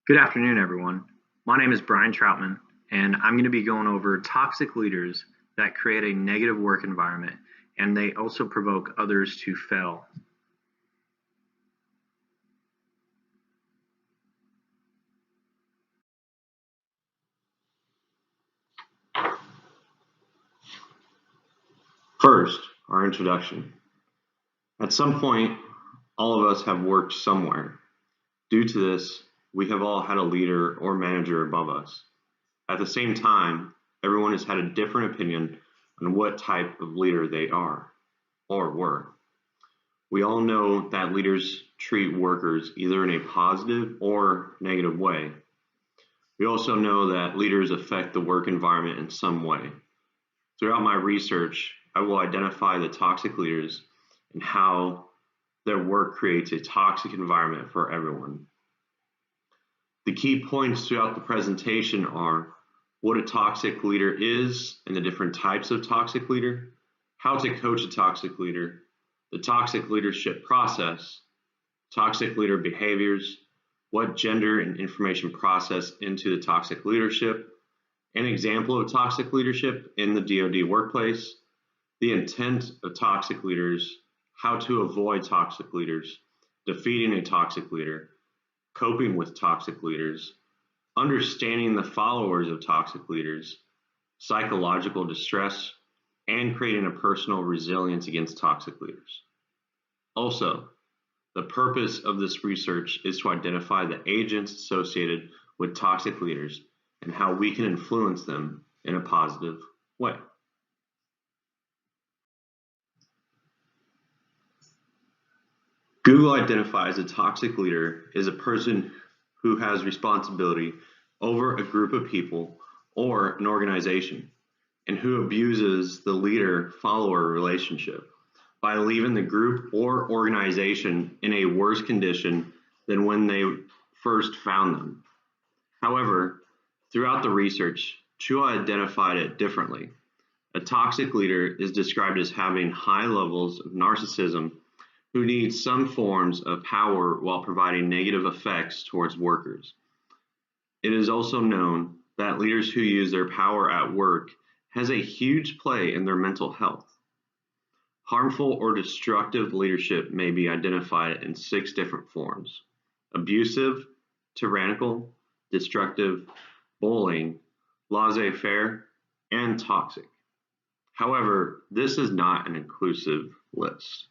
Good afternoon, everyone. My name is Brian Troutman, and I'm going to be going over toxic leaders that create a negative work environment, and they also provoke others to fail. First, our introduction. At some point, all of us have worked somewhere. Due to this, we have all had a leader or manager above us. At the same time, everyone has had a different opinion on what type of leader they are or were. We all know that leaders treat workers either in a positive or negative way. We also know that leaders affect the work environment in some way. Throughout my research, I will identify the toxic leaders and how their work creates a toxic environment for everyone. The key points throughout the presentation are what a toxic leader is and the different types of toxic leader, how to coach a toxic leader, the toxic leadership process, toxic leader behaviors, what gender and information process into the toxic leadership, an example of toxic leadership in the DoD workplace, the intent of toxic leaders, how to avoid toxic leaders, defeating a toxic leader, coping with toxic leaders, understanding the followers of toxic leaders, psychological distress, and creating a personal resilience against toxic leaders. Also, the purpose of this research is to identify the agents associated with toxic leaders and how we can influence them in a positive way. Google identifies a toxic leader as a person who has responsibility over a group of people or an organization and who abuses the leader-follower relationship by leaving the group or organization in a worse condition than when they first found them. However, throughout the research, Chua identified it differently. A toxic leader is described as having high levels of narcissism who needs some forms of power while providing negative effects towards workers. It is also known that leaders who use their power at work has a huge play in their mental health. Harmful or destructive leadership may be identified in 6 different forms: abusive, tyrannical, destructive, bullying, laissez-faire, and toxic. However, this is not an inclusive list.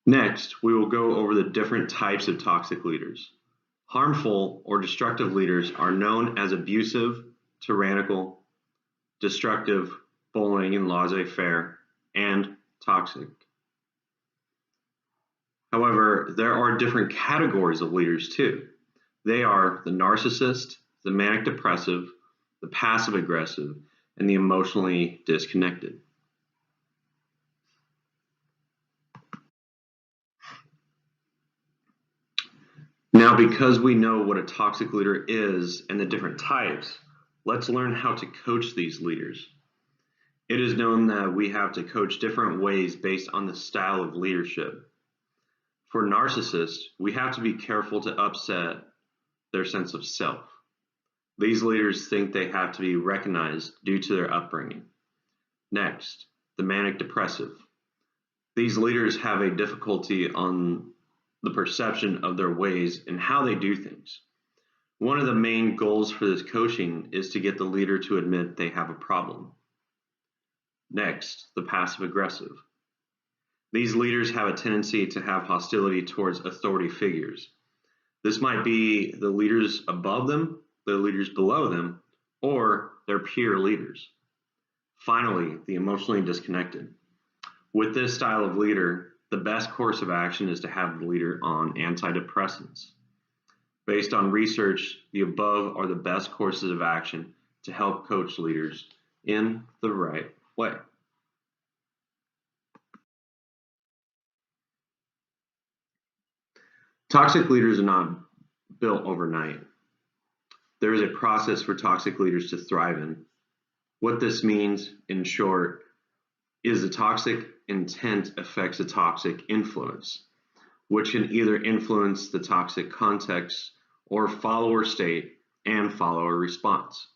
Next, we will go over the different types of toxic leaders. Harmful or destructive leaders are known as abusive, tyrannical, destructive, bullying, and laissez-faire, and toxic. However, there are different categories of leaders too. They are the narcissist, the manic depressive, the passive aggressive, and the emotionally disconnected. Now, because we know what a toxic leader is and the different types, let's learn how to coach these leaders. It is known that we have to coach different ways based on the style of leadership. For narcissists, we have to be careful to upset their sense of self. These leaders think they have to be recognized due to their upbringing. Next, the manic depressive. These leaders have a difficulty on the perception of their ways and how they do things. One of the main goals for this coaching is to get the leader to admit they have a problem. Next, the passive aggressive. These leaders have a tendency to have hostility towards authority figures. This might be the leaders above them, the leaders below them, or their peer leaders. Finally, the emotionally disconnected. With this style of leader, the best course of action is to have the leader on antidepressants. Based on research, the above are the best courses of action to help coach leaders in the right way. Toxic leaders are not built overnight. There is a process for toxic leaders to thrive in. What this means, in short, is the toxic intent affects the toxic influence, which can either influence the toxic context or follower state and follower response,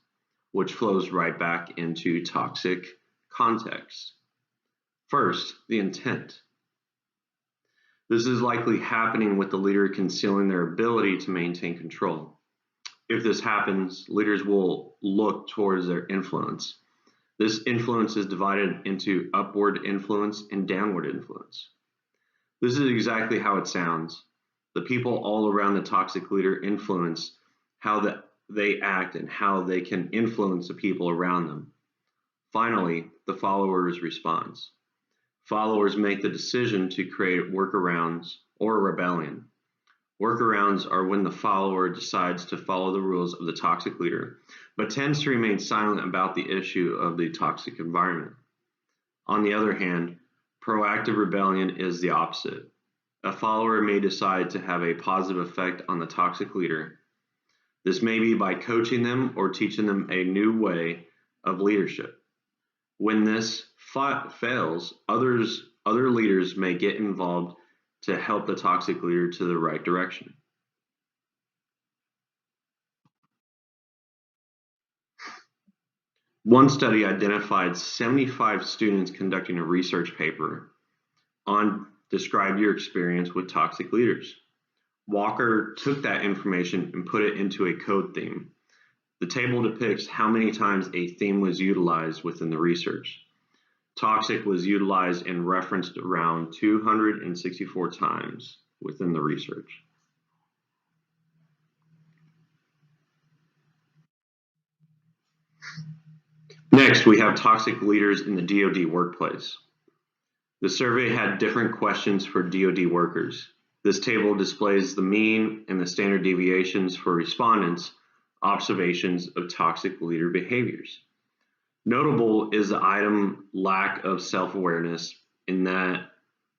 which flows right back into toxic context. First, the intent. This is likely happening with the leader concealing their ability to maintain control. If this happens, leaders will look towards their influence. This influence is divided into upward influence and downward influence. This is exactly how it sounds. The people all around the toxic leader influence how they act and how they can influence the people around them. Finally, the followers responds. Followers make the decision to create workarounds or rebellion. Workarounds are when the follower decides to follow the rules of the toxic leader, but tends to remain silent about the issue of the toxic environment. On the other hand, proactive rebellion is the opposite. A follower may decide to have a positive effect on the toxic leader. This may be by coaching them or teaching them a new way of leadership. When this fails, other leaders may get involved to help the toxic leader to the right direction. One study identified 75 students conducting a research paper on describe your experience with toxic leaders. Walker took that information and put it into a code theme. The table depicts how many times a theme was utilized within the research. Toxic was utilized and referenced around 264 times within the research. Next, we have toxic leaders in the DoD workplace. The survey had different questions for DoD workers. This table displays the mean and the standard deviations for respondents' observations of toxic leader behaviors. Notable is the item lack of self-awareness, in that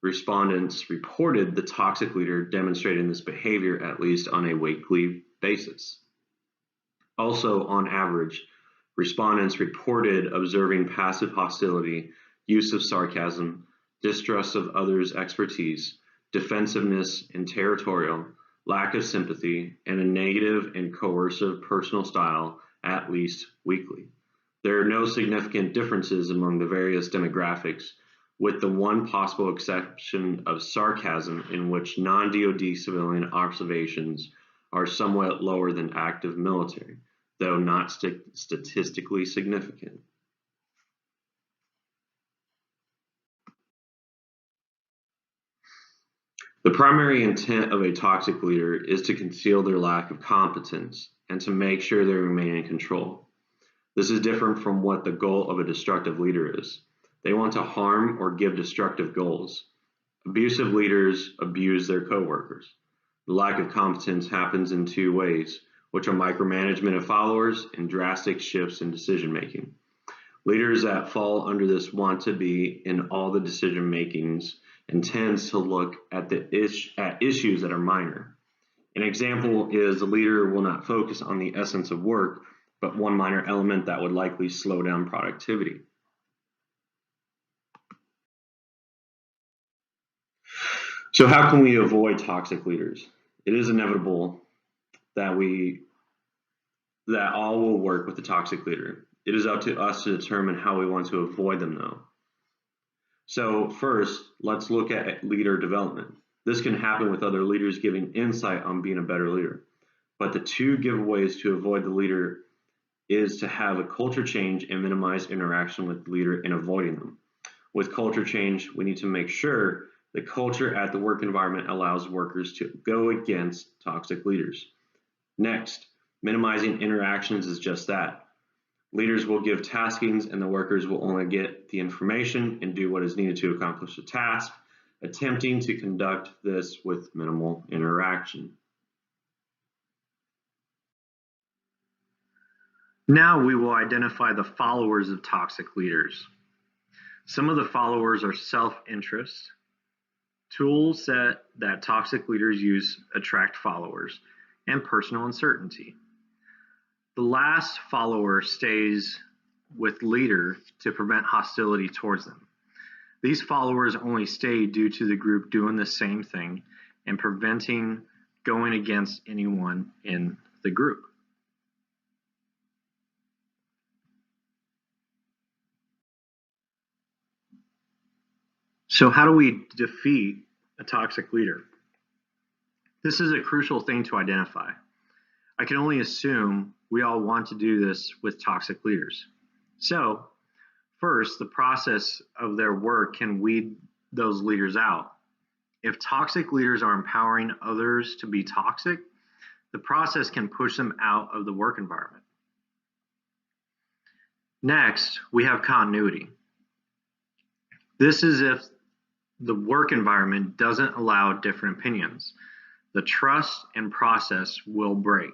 respondents reported the toxic leader demonstrating this behavior at least on a weekly basis. Also, on average, respondents reported observing passive hostility, use of sarcasm, distrust of others' expertise, defensiveness and territorial, lack of sympathy, and a negative and coercive personal style at least weekly. There are no significant differences among the various demographics, with the one possible exception of sarcasm, in which non-DoD civilian observations are somewhat lower than active military, though not statistically significant. The primary intent of a toxic leader is to conceal their lack of competence and to make sure they remain in control. This is different from what the goal of a destructive leader is. They want to harm or give destructive goals. Abusive leaders abuse their coworkers. The lack of competence happens in two ways, which are micromanagement of followers and drastic shifts in decision making. Leaders that fall under this want to be in all the decision makings and tends to look at issues that are minor. An example is the leader will not focus on the essence of work, but one minor element that would likely slow down productivity. So how can we avoid toxic leaders? It is inevitable that all will work with the toxic leader. It is up to us to determine how we want to avoid them, though. So first, let's look at leader development. This can happen with other leaders giving insight on being a better leader. But the two giveaways to avoid the leader is to have a culture change and minimize interaction with the leader in avoiding them. With culture change, we need to make sure the culture at the work environment allows workers to go against toxic leaders. Next, minimizing interactions is just that. Leaders will give taskings and the workers will only get the information and do what is needed to accomplish the task, attempting to conduct this with minimal interaction. Now we will identify the followers of toxic leaders. Some of the followers are self-interest. Tools that toxic leaders use attract followers, and personal uncertainty. The last follower stays with leader to prevent hostility towards them. These followers only stay due to the group doing the same thing and preventing going against anyone in the group. So how do we defeat a toxic leader? This is a crucial thing to identify. I can only assume we all want to do this with toxic leaders. So, first, the process of their work can weed those leaders out. If toxic leaders are empowering others to be toxic, the process can push them out of the work environment. Next, we have continuity. This is if the work environment doesn't allow different opinions. The trust and process will break.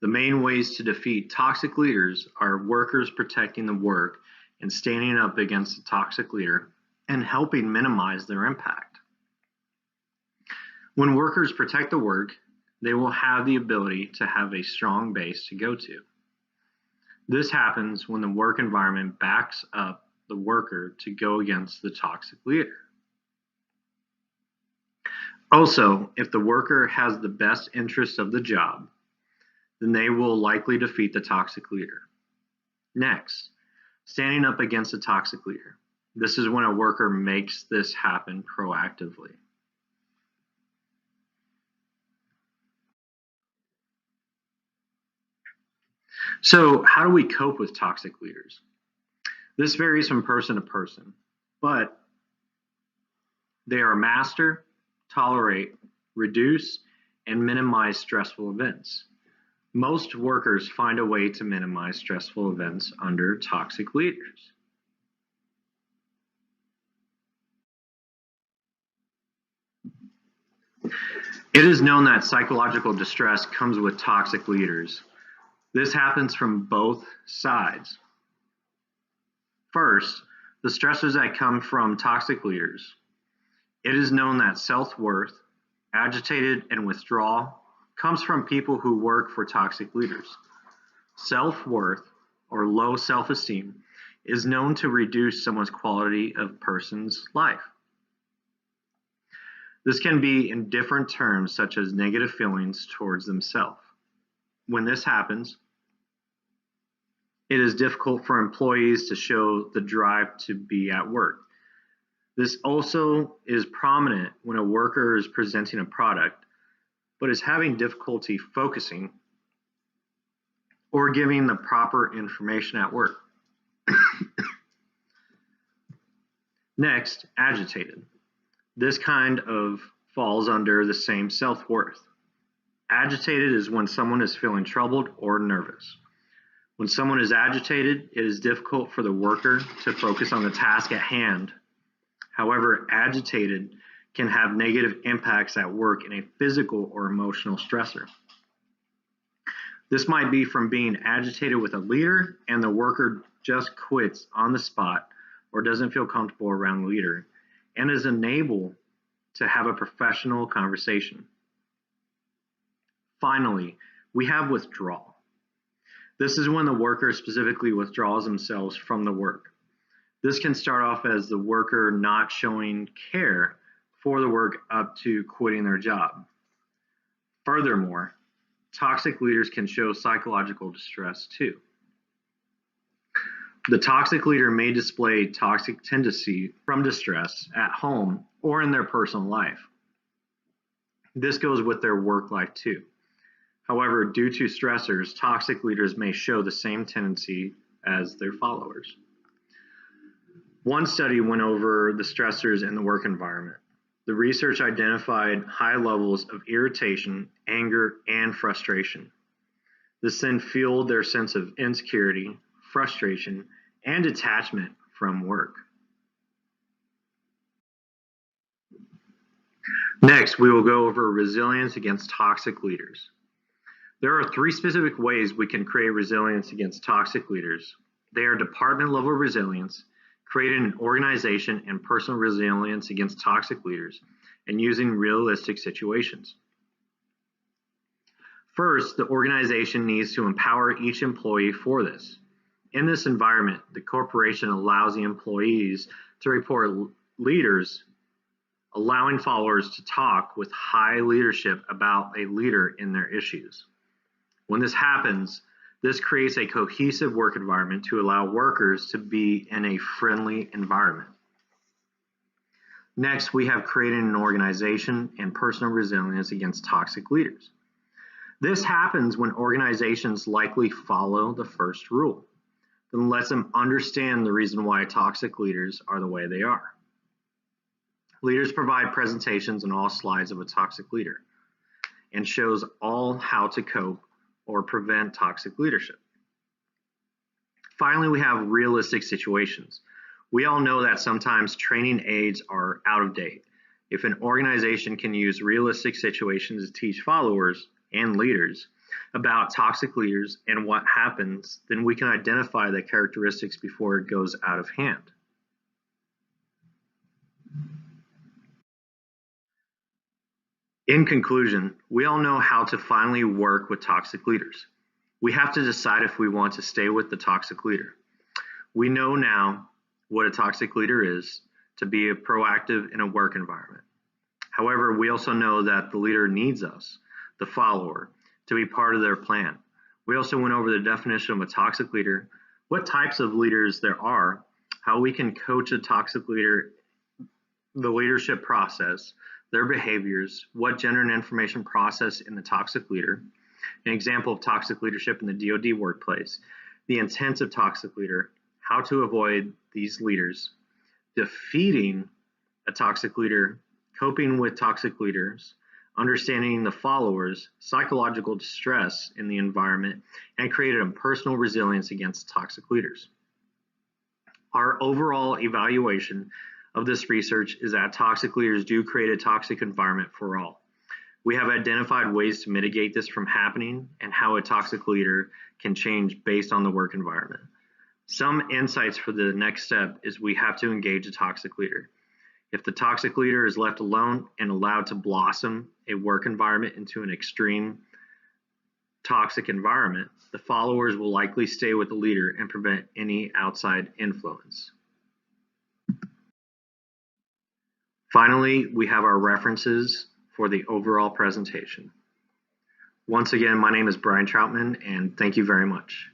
The main ways to defeat toxic leaders are workers protecting the work and standing up against a toxic leader and helping minimize their impact. When workers protect the work, they will have the ability to have a strong base to go to. This happens when the work environment backs up the worker to go against the toxic leader. Also, if the worker has the best interest of the job, then they will likely defeat the toxic leader. Next, standing up against a toxic leader. This is when a worker makes this happen proactively. So, how do we cope with toxic leaders? This varies from person to person, but they are master, tolerate, reduce, and minimize stressful events. Most workers find a way to minimize stressful events under toxic leaders. It is known that psychological distress comes with toxic leaders. This happens from both sides. First, the stressors that come from toxic leaders. It is known that self-worth, agitated, and withdrawal comes from people who work for toxic leaders. Self-worth, or low self-esteem, is known to reduce someone's quality of person's life. This can be in different terms, such as negative feelings towards themselves. When this happens, it is difficult for employees to show the drive to be at work. This also is prominent when a worker is presenting a product, but is having difficulty focusing or giving the proper information at work. Next, agitated. This kind of falls under the same self-worth. Agitated is when someone is feeling troubled or nervous. When someone is agitated, it is difficult for the worker to focus on the task at hand. However, agitated can have negative impacts at work in a physical or emotional stressor. This might be from being agitated with a leader and the worker just quits on the spot or doesn't feel comfortable around the leader and is unable to have a professional conversation. Finally, we have withdrawal. This is when the worker specifically withdraws themselves from the work. This can start off as the worker not showing care for the work up to quitting their job. Furthermore, toxic leaders can show psychological distress too. The toxic leader may display toxic tendency from distress at home or in their personal life. This goes with their work life too. However, due to stressors, toxic leaders may show the same tendency as their followers. One study went over the stressors in the work environment. The research identified high levels of irritation, anger, and frustration. This then fueled their sense of insecurity, frustration, and detachment from work. Next, we will go over resilience against toxic leaders. There are 3 specific ways we can create resilience against toxic leaders. They are department level resilience, creating an organization and personal resilience against toxic leaders, and using realistic situations. First, the organization needs to empower each employee for this. In this environment, the corporation allows the employees to report leaders allowing followers to talk with high leadership about a leader in their issues. When this happens, this creates a cohesive work environment to allow workers to be in a friendly environment. Next, we have created an organization and personal resilience against toxic leaders. This happens when organizations likely follow the first rule, then lets them understand the reason why toxic leaders are the way they are. Leaders provide presentations on all slides of a toxic leader and shows all how to cope or prevent toxic leadership. Finally, we have realistic situations. We all know that sometimes training aids are out of date. If an organization can use realistic situations to teach followers and leaders about toxic leaders and what happens, then we can identify the characteristics before it goes out of hand. In conclusion, we all know how to finally work with toxic leaders. We have to decide if we want to stay with the toxic leader. We know now what a toxic leader is, to be proactive in a work environment. However, we also know that the leader needs us, the follower, to be part of their plan. We also went over the definition of a toxic leader, what types of leaders there are, how we can coach a toxic leader, the leadership process, their behaviors, what gender and information process in the toxic leader, an example of toxic leadership in the DoD workplace, the intents of toxic leader, how to avoid these leaders, defeating a toxic leader, coping with toxic leaders, understanding the followers, psychological distress in the environment, and created a personal resilience against toxic leaders. Our overall evaluation of this research is that toxic leaders do create a toxic environment for all. We have identified ways to mitigate this from happening and how a toxic leader can change based on the work environment. Some insights for the next step is we have to engage a toxic leader. If the toxic leader is left alone and allowed to blossom a work environment into an extreme toxic environment, the followers will likely stay with the leader and prevent any outside influence. Finally, we have our references for the overall presentation. Once again, my name is Brian Troutman, and thank you very much.